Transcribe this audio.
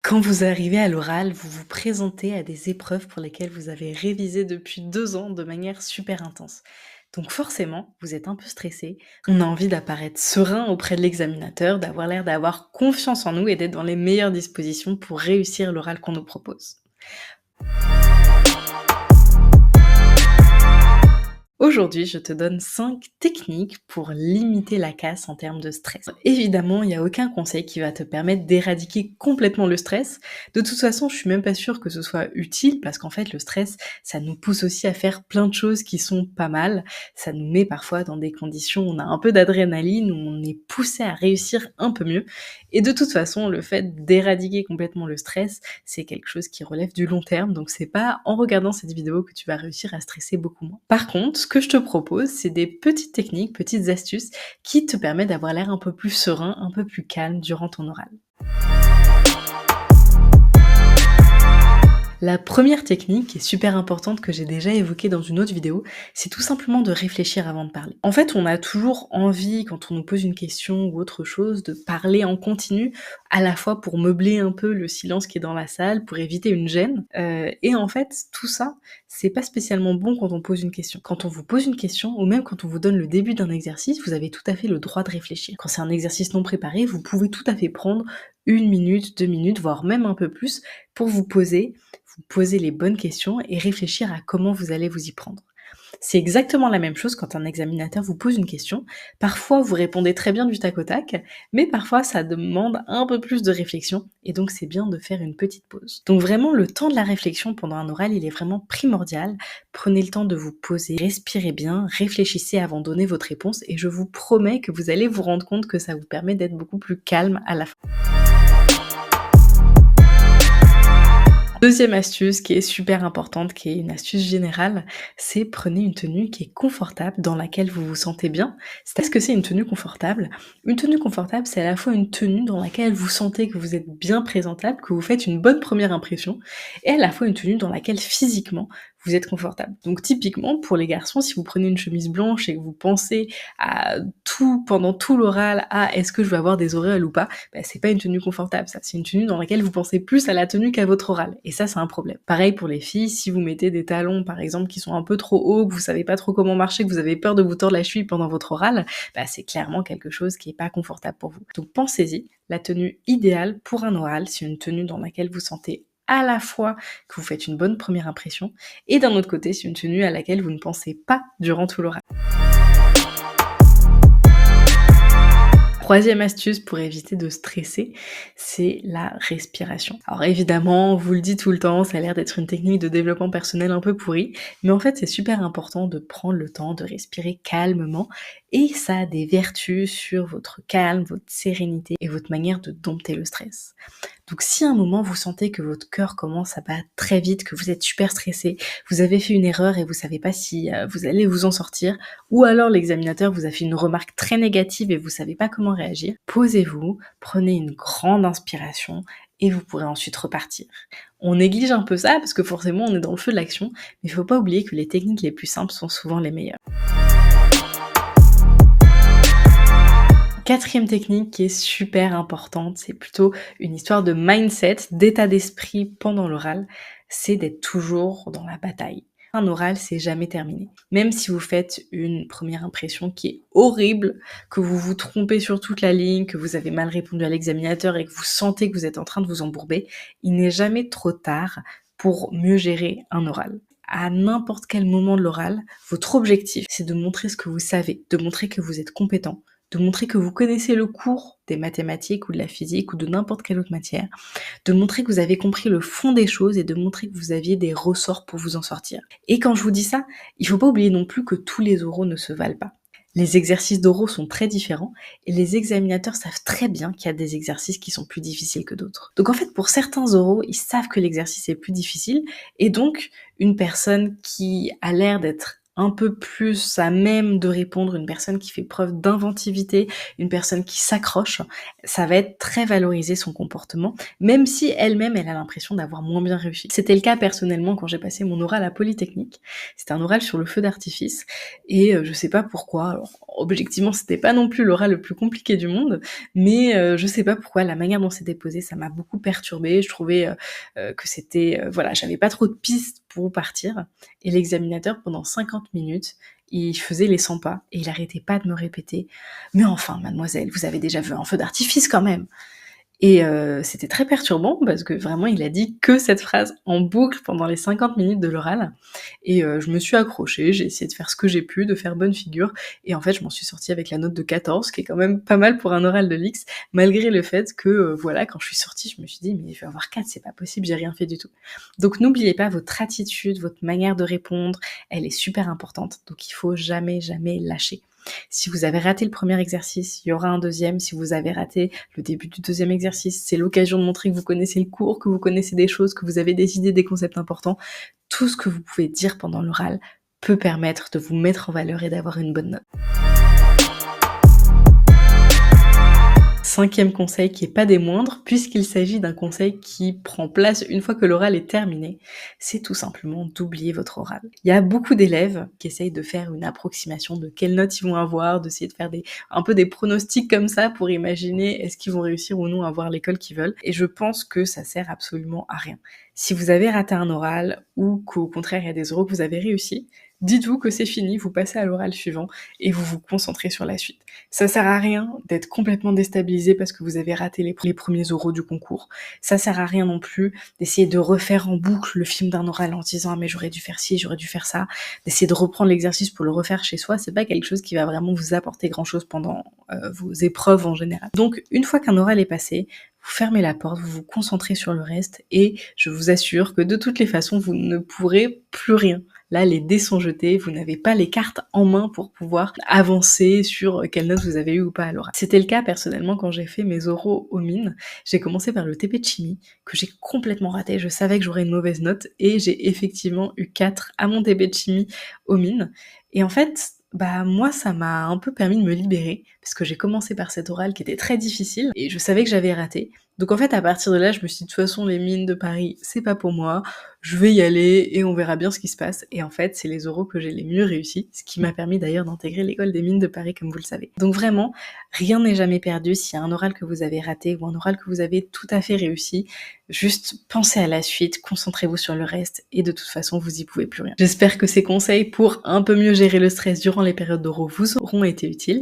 Quand vous arrivez à l'oral, vous vous présentez à des épreuves pour lesquelles vous avez révisé depuis 2 ans de manière super intense. Donc forcément, vous êtes un peu stressé. On a envie d'apparaître serein auprès de l'examinateur, d'avoir l'air d'avoir confiance en nous et d'être dans les meilleures dispositions pour réussir l'oral qu'on nous propose. Aujourd'hui, je te donne 5 techniques pour limiter la casse en termes de stress. Évidemment, il n'y a aucun conseil qui va te permettre d'éradiquer complètement le stress. De toute façon, je suis même pas sûre que ce soit utile parce qu'en fait, le stress, ça nous pousse aussi à faire plein de choses qui sont pas mal. Ça nous met parfois dans des conditions où on a un peu d'adrénaline, où on est poussé à réussir un peu mieux. Et de toute façon, le fait d'éradiquer complètement le stress, c'est quelque chose qui relève du long terme. Donc c'est pas en regardant cette vidéo que tu vas réussir à stresser beaucoup moins. Par contre, ce que je te propose, c'est des petites techniques, petites astuces qui te permettent d'avoir l'air un peu plus serein, un peu plus calme durant ton oral. La première technique, qui est super importante, que j'ai déjà évoquée dans une autre vidéo, c'est tout simplement de réfléchir avant de parler. En fait, on a toujours envie, quand on nous pose une question ou autre chose, de parler en continu, à la fois pour meubler un peu le silence qui est dans la salle, pour éviter une gêne. Et en fait, tout ça, c'est pas spécialement bon quand on pose une question. Quand on vous pose une question, ou même quand on vous donne le début d'un exercice, vous avez tout à fait le droit de réfléchir. Quand c'est un exercice non préparé, vous pouvez tout à fait prendre 1 minute, 2 minutes, voire même un peu plus, pour vous poser les bonnes questions et réfléchir à comment vous allez vous y prendre. C'est exactement la même chose quand un examinateur vous pose une question. Parfois, vous répondez très bien du tac au tac, mais parfois, ça demande un peu plus de réflexion, et donc c'est bien de faire une petite pause. Donc vraiment, le temps de la réflexion pendant un oral, il est vraiment primordial. Prenez le temps de vous poser, respirez bien, réfléchissez avant de donner votre réponse, et je vous promets que vous allez vous rendre compte que ça vous permet d'être beaucoup plus calme à la fin. Deuxième astuce qui est super importante, qui est une astuce générale, c'est prenez une tenue qui est confortable, dans laquelle vous vous sentez bien. Qu'est-ce que c'est une tenue confortable? Une tenue confortable, c'est à la fois une tenue dans laquelle vous sentez que vous êtes bien présentable, que vous faites une bonne première impression, et à la fois une tenue dans laquelle physiquement vous êtes confortable. Donc typiquement, pour les garçons, si vous prenez une chemise blanche et que vous pensez à tout, pendant tout l'oral, à est-ce que je vais avoir des auréoles ou pas, c'est pas une tenue confortable, ça. C'est une tenue dans laquelle vous pensez plus à la tenue qu'à votre oral. Et ça, c'est un problème. Pareil pour les filles, si vous mettez des talons, par exemple, qui sont un peu trop hauts, que vous savez pas trop comment marcher, que vous avez peur de vous tordre la cheville pendant votre oral, c'est clairement quelque chose qui est pas confortable pour vous. Donc pensez-y, la tenue idéale pour un oral, c'est une tenue dans laquelle vous sentez à la fois que vous faites une bonne première impression, et d'un autre côté, c'est une tenue à laquelle vous ne pensez pas durant tout l'oral. Troisième astuce pour éviter de stresser, c'est la respiration. Alors évidemment, on vous le dit tout le temps, ça a l'air d'être une technique de développement personnel un peu pourrie, mais en fait c'est super important de prendre le temps de respirer calmement, et ça a des vertus sur votre calme, votre sérénité et votre manière de dompter le stress. Donc si à un moment vous sentez que votre cœur commence à battre très vite, que vous êtes super stressé, vous avez fait une erreur et vous savez pas si vous allez vous en sortir, ou alors l'examinateur vous a fait une remarque très négative et vous savez pas comment réagir, posez-vous, prenez une grande inspiration et vous pourrez ensuite repartir. On néglige un peu ça parce que forcément on est dans le feu de l'action, mais il faut pas oublier que les techniques les plus simples sont souvent les meilleures. Quatrième technique qui est super importante, c'est plutôt une histoire de mindset, d'état d'esprit pendant l'oral, c'est d'être toujours dans la bataille. Un oral, c'est jamais terminé. Même si vous faites une première impression qui est horrible, que vous vous trompez sur toute la ligne, que vous avez mal répondu à l'examinateur et que vous sentez que vous êtes en train de vous embourber, il n'est jamais trop tard pour mieux gérer un oral. À n'importe quel moment de l'oral, votre objectif, c'est de montrer ce que vous savez, de montrer que vous êtes compétent, de montrer que vous connaissez le cours des mathématiques ou de la physique ou de n'importe quelle autre matière, de montrer que vous avez compris le fond des choses et de montrer que vous aviez des ressorts pour vous en sortir. Et quand je vous dis ça, il faut pas oublier non plus que tous les oraux ne se valent pas. Les exercices d'oraux sont très différents et les examinateurs savent très bien qu'il y a des exercices qui sont plus difficiles que d'autres. Donc en fait, pour certains oraux, ils savent que l'exercice est plus difficile et donc une personne qui a l'air d'être un peu plus à même de répondre, une personne qui fait preuve d'inventivité, une personne qui s'accroche, ça va être très valorisé son comportement, même si elle-même, elle a l'impression d'avoir moins bien réussi. C'était le cas personnellement quand j'ai passé mon oral à Polytechnique. C'était un oral sur le feu d'artifice et je sais pas pourquoi, alors objectivement, c'était pas non plus l'oral le plus compliqué du monde, mais je sais pas pourquoi, la manière dont c'était posé, ça m'a beaucoup perturbée. Je trouvais, que c'était, voilà, j'avais pas trop de pistes pour où partir et l'examinateur pendant 50 minutes, il faisait les 100 pas et il arrêtait pas de me répéter: «Mais enfin mademoiselle, vous avez déjà vu un feu d'artifice quand même!» Et c'était très perturbant parce que vraiment il a dit que cette phrase en boucle pendant les 50 minutes de l'oral et je me suis accrochée, j'ai essayé de faire ce que j'ai pu, de faire bonne figure et en fait je m'en suis sortie avec la note de 14 qui est quand même pas mal pour un oral de l'X, malgré le fait que, voilà, quand je suis sortie, je me suis dit: «Mais je vais avoir 4, c'est pas possible, j'ai rien fait du tout». Donc n'oubliez pas votre attitude, votre manière de répondre, elle est super importante, donc il faut jamais, jamais lâcher. Si vous avez raté le premier exercice, il y aura un deuxième. Si vous avez raté le début du deuxième exercice, c'est l'occasion de montrer que vous connaissez le cours, que vous connaissez des choses, que vous avez des idées, des concepts importants. Tout ce que vous pouvez dire pendant l'oral peut permettre de vous mettre en valeur et d'avoir une bonne note. Cinquième conseil qui est pas des moindres, puisqu'il s'agit d'un conseil qui prend place une fois que l'oral est terminé, c'est tout simplement d'oublier votre oral. Il y a beaucoup d'élèves qui essayent de faire une approximation de quelles notes ils vont avoir, d'essayer de faire un peu des pronostics comme ça pour imaginer est-ce qu'ils vont réussir ou non à avoir l'école qu'ils veulent. Et je pense que ça sert absolument à rien. Si vous avez raté un oral ou qu'au contraire il y a des oraux que vous avez réussi, dites-vous que c'est fini, vous passez à l'oral suivant et vous vous concentrez sur la suite. Ça sert à rien d'être complètement déstabilisé parce que vous avez raté les premiers oraux du concours. Ça sert à rien non plus d'essayer de refaire en boucle le film d'un oral en se disant « Ah mais j'aurais dû faire ci, j'aurais dû faire ça », d'essayer de reprendre l'exercice pour le refaire chez soi, c'est pas quelque chose qui va vraiment vous apporter grand-chose pendant vos épreuves en général. Donc une fois qu'un oral est passé, vous fermez la porte, vous vous concentrez sur le reste et je vous assure que de toutes les façons, vous ne pourrez plus rien. Là, les dés sont jetés, vous n'avez pas les cartes en main pour pouvoir avancer sur quelle note vous avez eu ou pas à l'oral. C'était le cas personnellement quand j'ai fait mes oraux aux mines. J'ai commencé par le TP de chimie, que j'ai complètement raté. Je savais que j'aurais une mauvaise note et j'ai effectivement eu 4 à mon TP de chimie aux mines. Et en fait, moi, ça m'a un peu permis de me libérer, parce que j'ai commencé par cet oral qui était très difficile, et je savais que j'avais raté. Donc en fait, à partir de là, je me suis dit, de toute façon, les mines de Paris, c'est pas pour moi, je vais y aller, et on verra bien ce qui se passe. Et en fait, c'est les oraux que j'ai les mieux réussis, ce qui m'a permis d'ailleurs d'intégrer l'école des mines de Paris, comme vous le savez. Donc vraiment, rien n'est jamais perdu. S'il y a un oral que vous avez raté, ou un oral que vous avez tout à fait réussi, juste pensez à la suite, concentrez-vous sur le reste, et de toute façon, vous y pouvez plus rien. J'espère que ces conseils pour un peu mieux gérer le stress durant les périodes d'oraux vous auront été utiles.